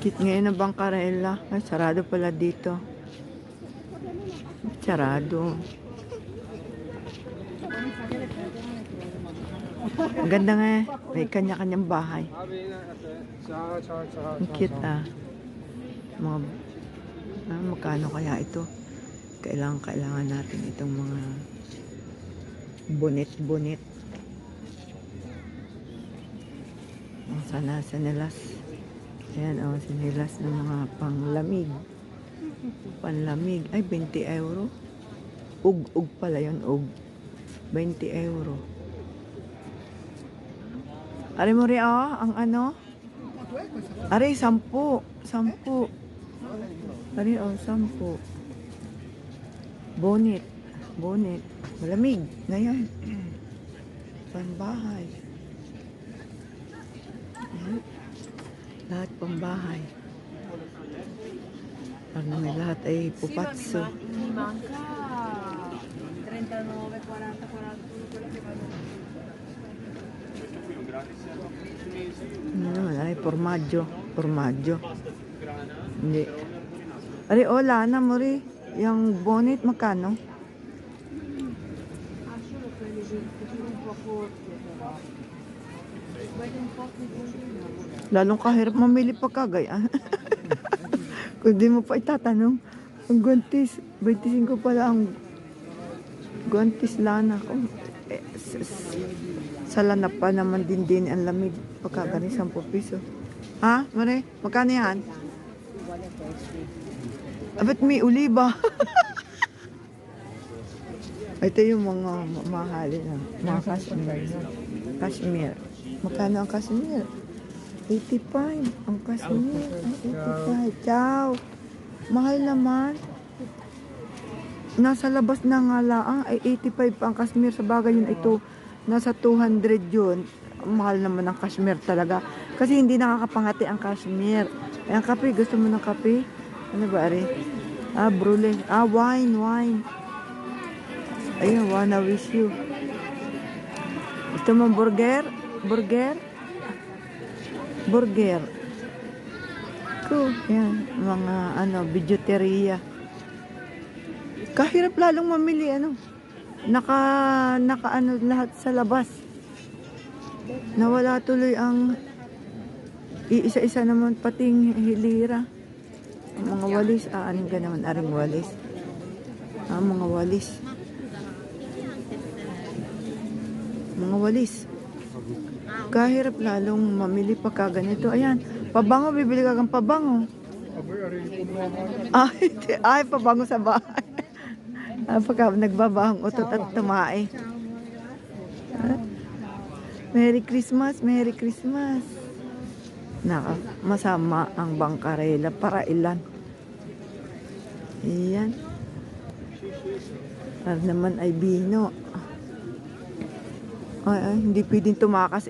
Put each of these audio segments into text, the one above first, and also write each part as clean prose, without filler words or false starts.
Kit ngayon na Bangkarela. Ay, sarado pala dito. Sarado. Ang ganda nga eh. May kanya-kanyang bahay. Ang cute ah. Magkano kaya ito? Kailangan natin itong mga bonnet. Sana sinilas. Ayan o, sinilas ng mga panglamig. Panlamig. Ay, 20 euro. Ug pala yun, ug. 20 euro. Ari mo rin ang ano? Ari, 10. 10. Ari o, 10. Bonnet. Malamig. Ngayon. Pambahay. Lahat pambahay. Ano may lahat ay pupatso. Ano naman ay formaggio. Hindi. Ari, wala na mo rin. Yung bonnet, magkano? Lalong kahirap mamili pagkagay. Kung di mo pa itatanong, ang guantis, 25 pala ang guantis lana ko. Sa lana pa naman din ang lamig. Pagkagani 10 piso. Ha? Mare, magkano yan? Ba't may uliba? Ito yung mga mahalin na. Mga cashmere. Magkano ang cashmere? 85. Ang cashmere. 85. Ciao. Mahal naman. Nasa labas na nga laang ay 85 pa ang cashmere. Sa bagay yun ito. Nasa 200 yun. Mahal naman ang cashmere talaga. Kasi hindi nakakapangati ang cashmere. Ay, ang kape. Gusto mo ng kape? Ano ba, Ari? Brule. Wine. Ayun, wanna wish you. Gusto mo burger? Cool. Yan. Mga bijuteria. Kahirap lalong mamili, Naka lahat sa labas. Nawala tuloy ang iisa-isa naman pating hilira. Mga walis. Aning ka naman, aring walis. Mga walis. Kahirap lalong mamili pa kaganito. Ayan, pabango, bibili ka ng pabango. Ay, pabango sa bahay. Pagka nagbabahang utot at tumae. Merry Christmas. Naka, masama ang Bangkarela para ilan. Iyan. Para naman ay bino. Ay, hindi pwedeng tumakas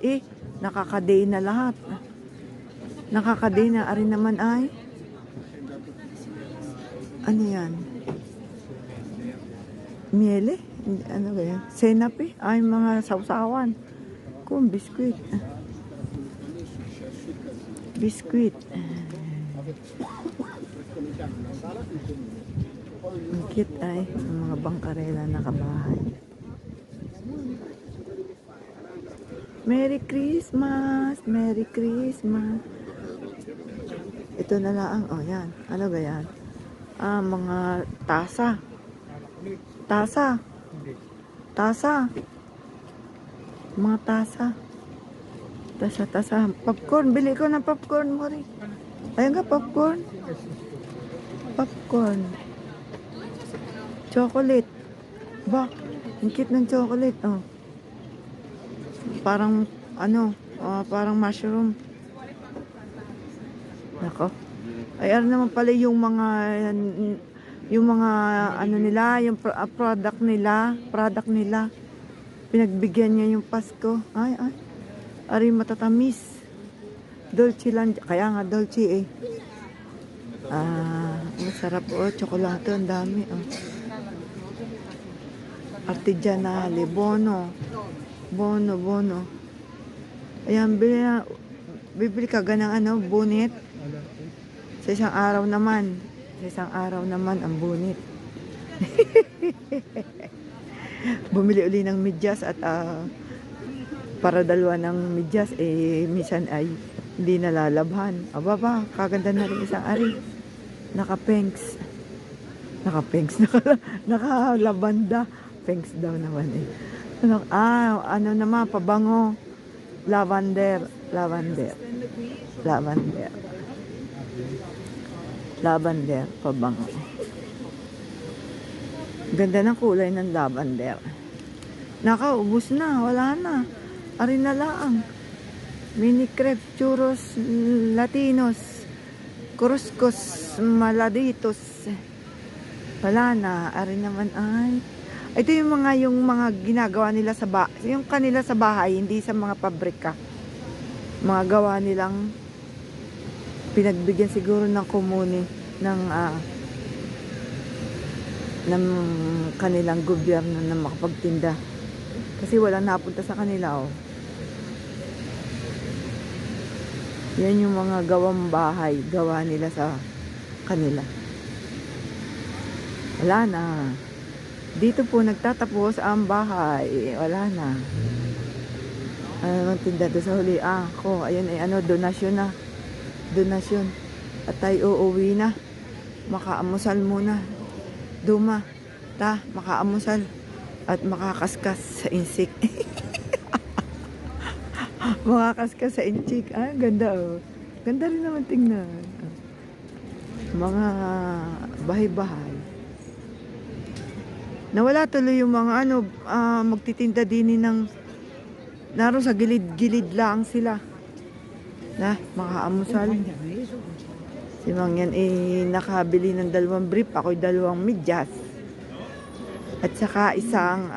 nakakaday na lahat. Nakakaday na. Ari naman ay ano yan? Miele? Ano ba yan? Senape? Ay, mga sausawan. Kung biskuit. Ang cute ay ang mga Bangkarela na kabahay. Merry Christmas! Ito na lang. Yan. Ano ba yan? Mga tasa. Mga tasa. Popcorn. Bili ko ng popcorn mo rin. Ayun nga, popcorn. Chocolate. Ba? Ang cute ng chocolate. Parang parang mushroom. Nako. Ay, naman pala yung mga nila, yung product nila. Pinagbigyan niya yung Pasko. Ay. Ari matatamis. Dolce lang. Kaya nga dolce masarap tsokolate. Ang dami Artigianale. Bono. Ayan, bibili ka ganang bonnet. Sa isang araw naman ang bunit. Bumili uli ng medyas at para dalawa ng medyas, minsan ay hindi nalalabhan. Aba ba, kaganda na rin isang ari. Naka-pengs. Naka-labanda. Pengs daw naman eh. Ano naman, pabango. Lavender, pabango. Ganda ng kulay ng lavender. Nakaubos na, wala na. Ari na lang. Mini crepe, churros, latinos, cruscos, maladitos. Wala na. Ari naman ay. Ito yung mga ginagawa nila sa yung kanila sa bahay, hindi sa mga pabrika. Mga gawa nilang pinagbigyan siguro ng komune ng kanilang gobyerno na makapagtinda. Kasi walang napunta sa kanila, oh. Yan yung mga gawang bahay, gawa nila sa kanila. Wala na. Dito po nagtatapos ang bahay. Wala na. Ano naman tinda doon sa huli? Ayun ay donasyon na. Donasyon. At tayo uuwi na. Makaamusal muna. Duma. Makaamusal. At makakaskas sa insik. Makakaskas sa insik. Ganda oh. Ganda rin naman tingnan. Mga bahay-bahay. Nawala tuloy yung mga magtitinda din ng naroon sa gilid-gilid lang sila. Makaamusal. Si Mang yan nakabili ng 2 brief, ako'y 2 medyas. At saka isang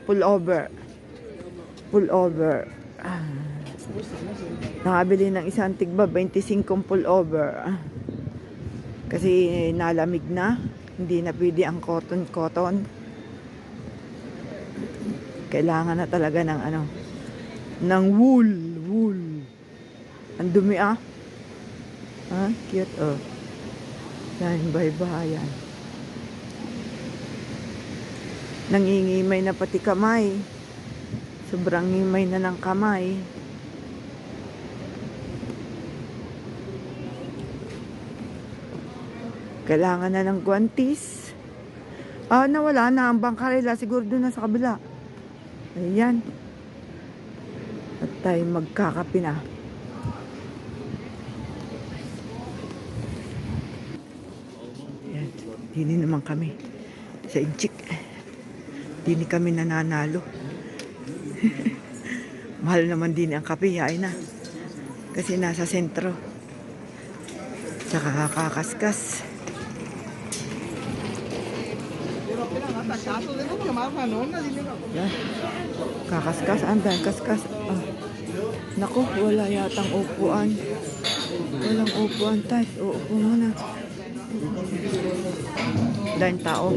pullover. Nakabili ng isang tigba 25 pullover. Kasi nalamig na, hindi na pwede ang cotton. Kailangan na talaga ng wool. Ang dumi cute oh. Yan, bahay-bahayan. Nangingimay na pati kamay. Sobrang ngimay na ng kamay. Kailangan na ng guantes. Nawala na ang bangkarela. Siguro doon na sa kabila. Ayan. At tayo magkakape na. Ayan. Dini naman kami. Sa Inchik. Dini kami nananalo. Mahal naman din ang kape. Ay na. Kasi nasa sentro. Saka kakaskas. Yan. Kakaskas, andan, kaskas. Naku, wala yatang upuan. Walang upuan, tayo. Uupo muna. Dahil tao.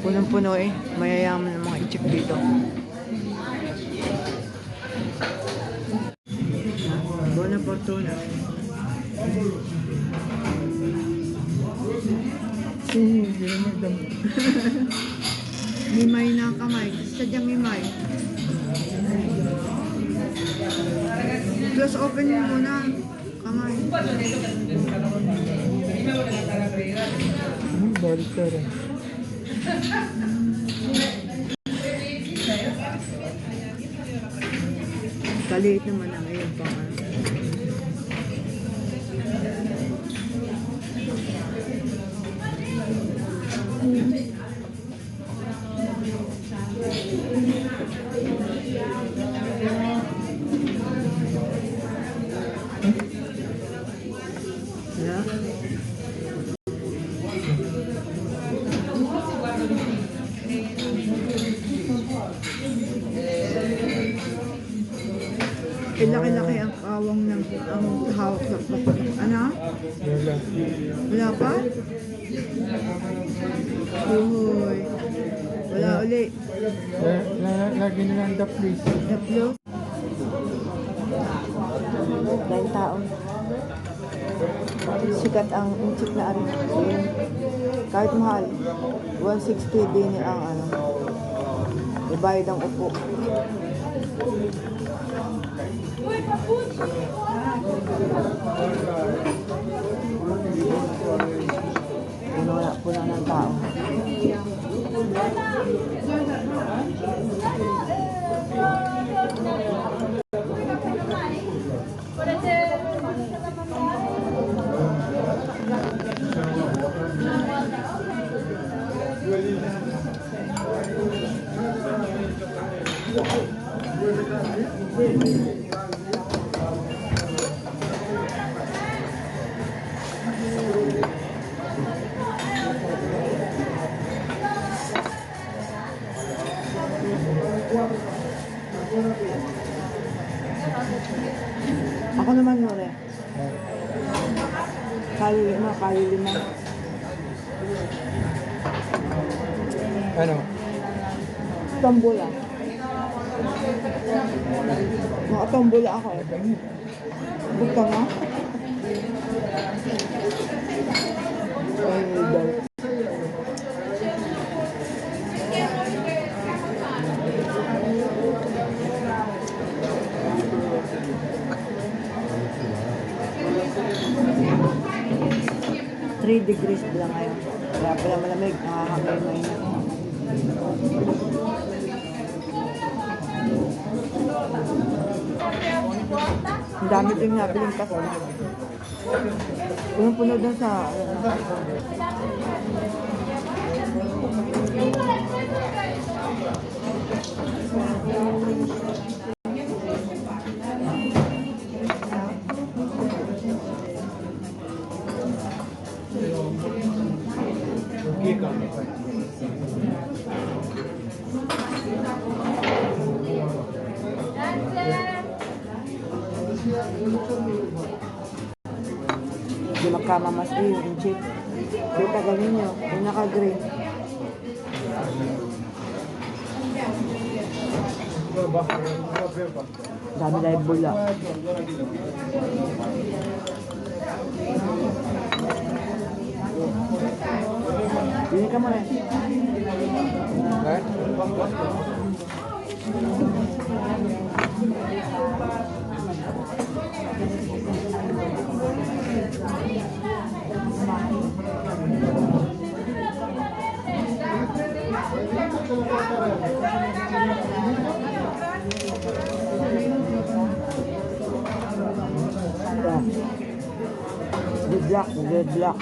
Punong-puno eh. Mayayaman ng mga Inchik dito. Buona fortuna. Himay na kamay. Sadyang himay. Close open mo muna. Kamay. Balik ka rin. Kaliit naman ang iyong pangan. Laki-laki ang kawang ng ang hawak sa ano? Wala pa? Uy. Wala uli. Lagi nilang the place. The place? Dahil taon. Sikat ang inchik na ari. Ayan. Kahit mahal, 160 din ang ano. Ibayad ang upo. Wala po lang ng tao. Ako naman mo rin. Kali lima. Ano? Tombola. Nakatombola ako eh. Buka nga. Ay, daw. Degrees lang ngayon. Kaya pala malamig, nakakakamay na. Ang dami din nabiling kasi. Punong-puno doon sa... Hindi magkamamas eh yung inchik. Kita galing nyo, yung naka-green. Dami dahil bula. Bili ka muna. Good luck, good luck.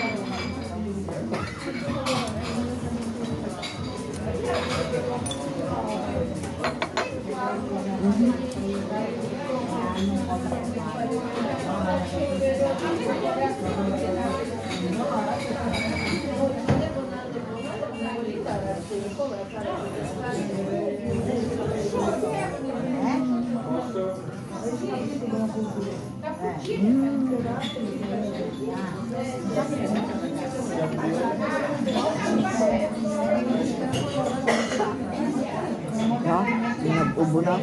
Ya, pinag-ubo na.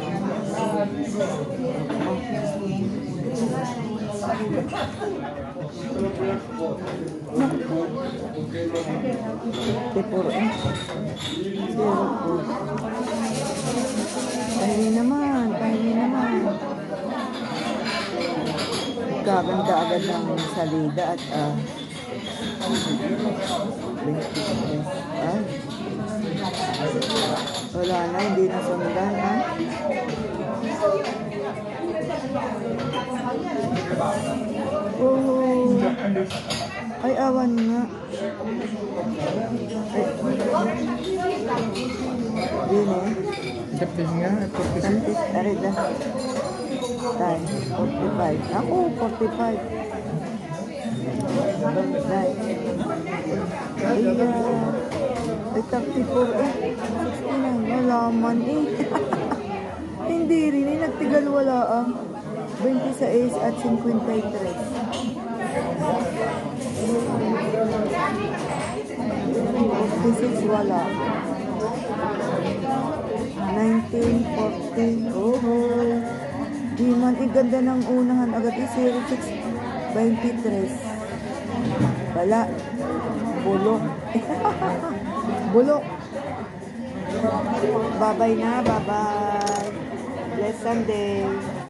Tipuro eh. Pahingi naman. Gaganda agad ng salida at wala na, hindi na sundan ha. Oh, ay awan nga. Yun eh. Tapos nga, 46. Aray na. Time, 45. Ako, 45. Right. Ay, 34 eh. 69. Malaman eh. Hindi rin eh. Nagtigal wala ah. 26 at 53. 46 wala. 1940. Oh. Di man, ganda ng unahan agad. 0623. Wala. Bulok. Bulok. Bye-bye na. Bye-bye. Blessed Sunday.